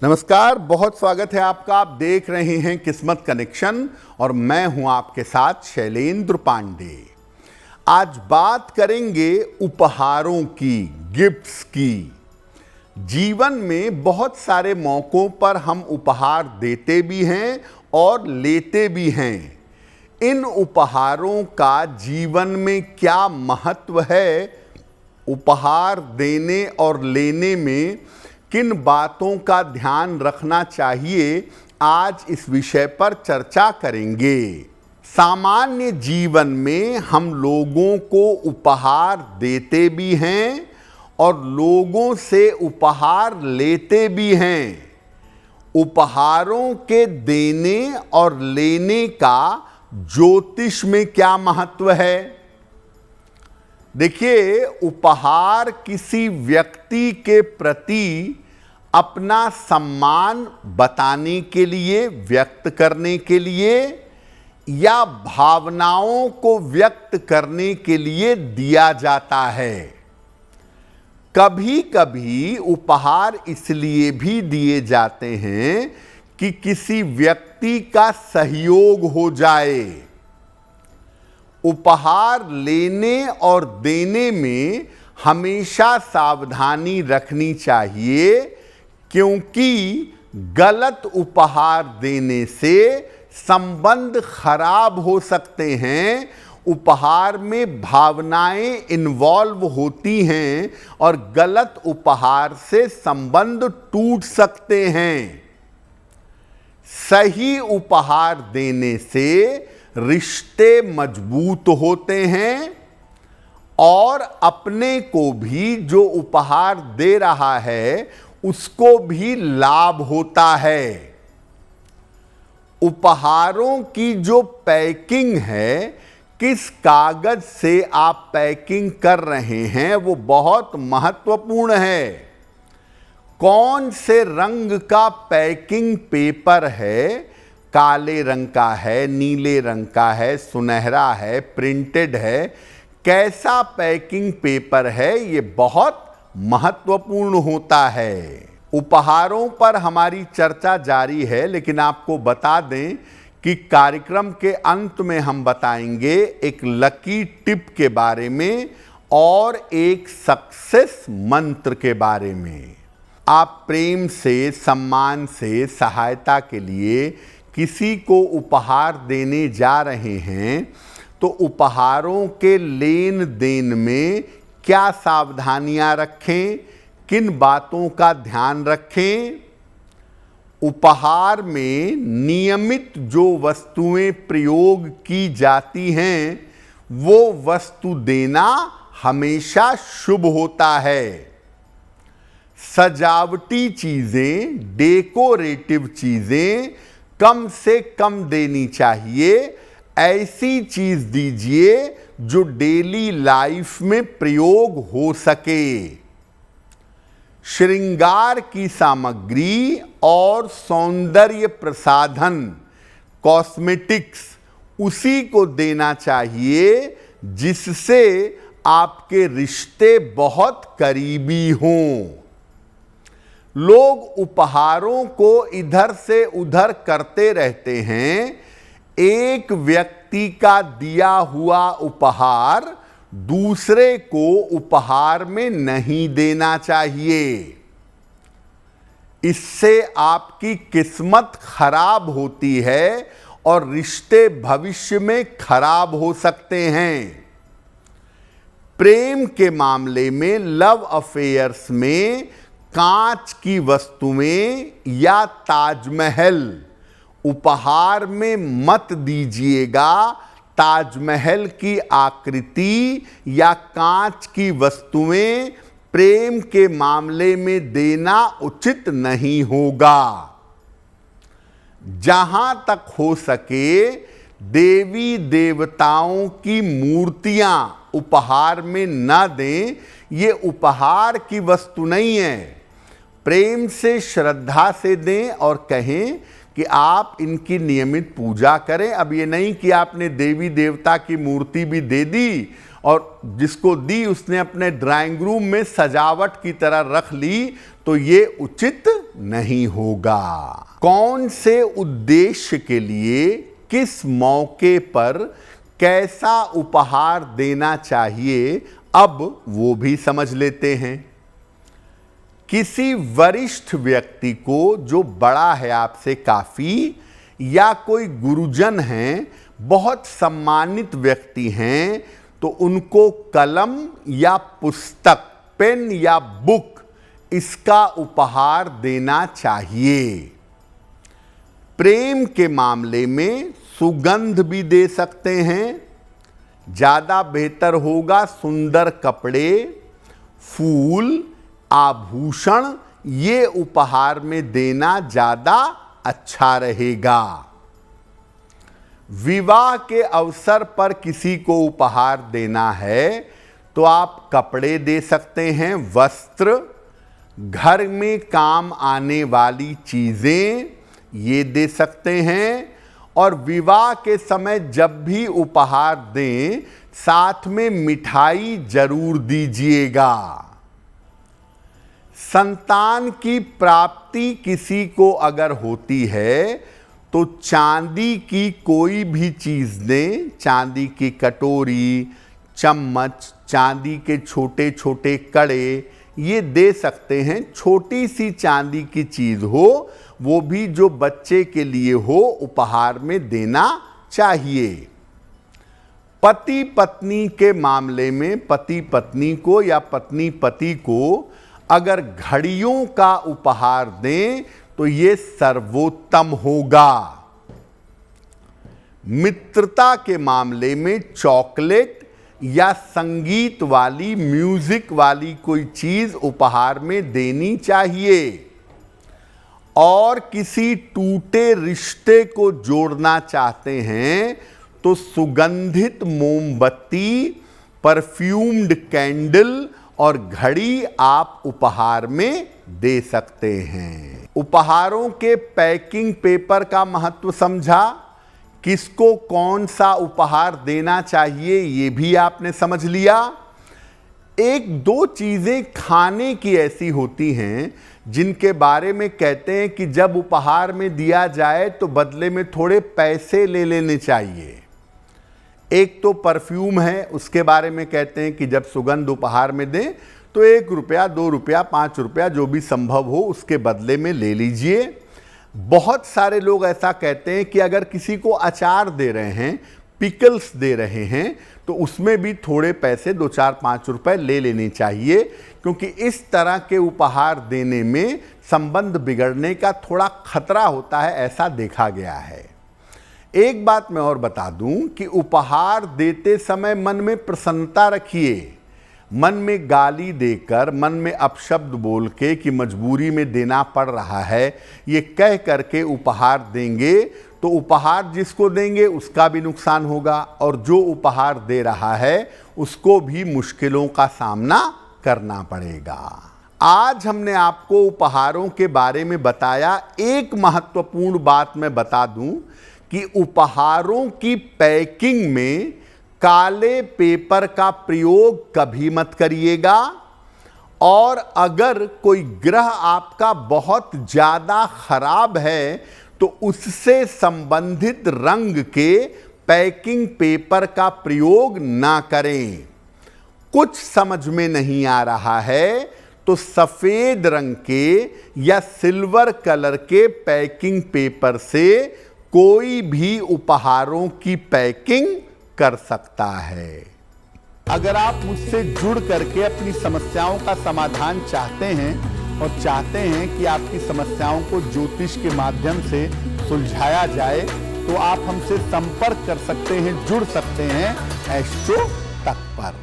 नमस्कार, बहुत स्वागत है आपका। आप देख रहे हैं किस्मत कनेक्शन और मैं हूं आपके साथ शैलेंद्र पांडे। आज बात करेंगे उपहारों की, गिफ्ट्स की। जीवन में बहुत सारे मौकों पर हम उपहार देते भी हैं और लेते भी हैं। इन उपहारों का जीवन में क्या महत्व है, उपहार देने और लेने में किन बातों का ध्यान रखना चाहिए, आज इस विषय पर चर्चा करेंगे। सामान्य जीवन में हम लोगों को उपहार देते भी हैं और लोगों से उपहार लेते भी हैं। उपहारों के देने और लेने का ज्योतिष में क्या महत्व है? देखिए, उपहार किसी व्यक्ति के प्रति अपना सम्मान बताने के लिए, व्यक्त करने के लिए या भावनाओं को व्यक्त करने के लिए दिया जाता है। कभी कभी उपहार इसलिए भी दिए जाते हैं कि किसी व्यक्ति का सहयोग हो जाए। उपहार लेने और देने में हमेशा सावधानी रखनी चाहिए, क्योंकि गलत उपहार देने से संबंध खराब हो सकते हैं। उपहार में भावनाएं इन्वॉल्व होती हैं और गलत उपहार से संबंध टूट सकते हैं। सही उपहार देने से रिश्ते मजबूत होते हैं और अपने को भी जो उपहार दे रहा है उसको भी लाभ होता है। उपहारों की जो पैकिंग है, किस कागज से आप पैकिंग कर रहे हैं, वो बहुत महत्वपूर्ण है। कौन से रंग का पैकिंग पेपर है, काले रंग का है, नीले रंग का है, सुनहरा है, प्रिंटेड है, कैसा पैकिंग पेपर है, ये बहुत महत्वपूर्ण होता है। उपहारों पर हमारी चर्चा जारी है, लेकिन आपको बता दें कि कार्यक्रम के अंत में हम बताएंगे एक लकी टिप के बारे में और एक सक्सेस मंत्र के बारे में। आप प्रेम से, सम्मान से, सहायता के लिए किसी को उपहार देने जा रहे हैं तो उपहारों के लेन देन में क्या सावधानियां रखें, किन बातों का ध्यान रखें। उपहार में नियमित जो वस्तुएं प्रयोग की जाती हैं वो वस्तु देना हमेशा शुभ होता है। सजावटी चीजें, डेकोरेटिव चीजें कम से कम देनी चाहिए। ऐसी चीज दीजिए जो डेली लाइफ में प्रयोग हो सके। श्रृंगार की सामग्री और सौंदर्य प्रसाधन, कॉस्मेटिक्स, उसी को देना चाहिए जिससे आपके रिश्ते बहुत करीबी हों। लोग उपहारों को इधर से उधर करते रहते हैं। एक व्यक्ति का दिया हुआ उपहार दूसरे को उपहार में नहीं देना चाहिए। इससे आपकी किस्मत खराब होती है और रिश्ते भविष्य में खराब हो सकते हैं। प्रेम के मामले में, लव अफेयर्स में कांच की वस्तुएं या ताजमहल उपहार में मत दीजिएगा। ताजमहल की आकृति या कांच की वस्तुएं प्रेम के मामले में देना उचित नहीं होगा। जहां तक हो सके देवी देवताओं की मूर्तियां उपहार में न दें। ये उपहार की वस्तु नहीं है। प्रेम से, श्रद्धा से दें और कहें कि आप इनकी नियमित पूजा करें। अब ये नहीं कि आपने देवी देवता की मूर्ति भी दे दी और जिसको दी उसने अपने ड्राइंग रूम में सजावट की तरह रख ली, तो ये उचित नहीं होगा। कौन से उद्देश्य के लिए, किस मौके पर कैसा उपहार देना चाहिए, अब वो भी समझ लेते हैं। किसी वरिष्ठ व्यक्ति को जो बड़ा है आपसे काफी, या कोई गुरुजन हैं, बहुत सम्मानित व्यक्ति हैं, तो उनको कलम या पुस्तक, पेन या बुक, इसका उपहार देना चाहिए। प्रेम के मामले में सुगंध भी दे सकते हैं। ज्यादा बेहतर होगा सुंदर कपड़े, फूल, आभूषण, ये उपहार में देना ज्यादा अच्छा रहेगा। विवाह के अवसर पर किसी को उपहार देना है तो आप कपड़े दे सकते हैं, वस्त्र, घर में काम आने वाली चीजें, ये दे सकते हैं। और विवाह के समय जब भी उपहार दें, साथ में मिठाई जरूर दीजिएगा। संतान की प्राप्ति किसी को अगर होती है तो चांदी की कोई भी चीज दें। चांदी की कटोरी, चम्मच, चांदी के छोटे छोटे कड़े, ये दे सकते हैं। छोटी सी चांदी की चीज हो, वो भी जो बच्चे के लिए हो, उपहार में देना चाहिए। पति पत्नी के मामले में पति पत्नी को या पत्नी पति को अगर घड़ियों का उपहार दें तो ये सर्वोत्तम होगा। मित्रता के मामले में चॉकलेट या संगीत वाली, म्यूजिक वाली कोई चीज उपहार में देनी चाहिए। और किसी टूटे रिश्ते को जोड़ना चाहते हैं तो सुगंधित मोमबत्ती, परफ्यूम्ड कैंडल और घड़ी आप उपहार में दे सकते हैं। उपहारों के पैकिंग पेपर का महत्व समझा। किसको कौन सा उपहार देना चाहिए ये भी आपने समझ लिया। एक दो चीजें खाने की ऐसी होती हैं जिनके बारे में कहते हैं कि जब उपहार में दिया जाए तो बदले में थोड़े पैसे ले लेने चाहिए। एक तो परफ्यूम है, उसके बारे में कहते हैं कि जब सुगंध उपहार में दें तो 1 रुपया, 2 रुपया, 5 रुपया, जो भी संभव हो उसके बदले में ले लीजिए। बहुत सारे लोग ऐसा कहते हैं कि अगर किसी को अचार दे रहे हैं, पिकल्स दे रहे हैं, तो उसमें भी थोड़े पैसे 2, 4, 5 रुपए ले लेने चाहिए, क्योंकि इस तरह के उपहार देने में संबंध बिगड़ने का थोड़ा खतरा होता है, ऐसा देखा गया है। एक बात मैं और बता दूं कि उपहार देते समय मन में प्रसन्नता रखिए। मन में गाली देकर, मन में अपशब्द बोल के कि मजबूरी में देना पड़ रहा है, ये कह करके उपहार देंगे तो उपहार जिसको देंगे उसका भी नुकसान होगा, और जो उपहार दे रहा है उसको भी मुश्किलों का सामना करना पड़ेगा। आज हमने आपको उपहारों के बारे में बताया। एक महत्वपूर्ण बात मैं बता दूं कि उपहारों की पैकिंग में काले पेपर का प्रयोग कभी मत करिएगा। और अगर कोई ग्रह आपका बहुत ज्यादा खराब है तो उससे संबंधित रंग के पैकिंग पेपर का प्रयोग ना करें। कुछ समझ में नहीं आ रहा है तो सफेद रंग के या सिल्वर कलर के पैकिंग पेपर से कोई भी उपहारों की पैकिंग कर सकता है। अगर आप मुझसे जुड़ करके अपनी समस्याओं का समाधान चाहते हैं और चाहते हैं कि आपकी समस्याओं को ज्योतिष के माध्यम से सुलझाया जाए, तो आप हमसे संपर्क कर सकते हैं, जुड़ सकते हैं एस्ट्रो तक पर।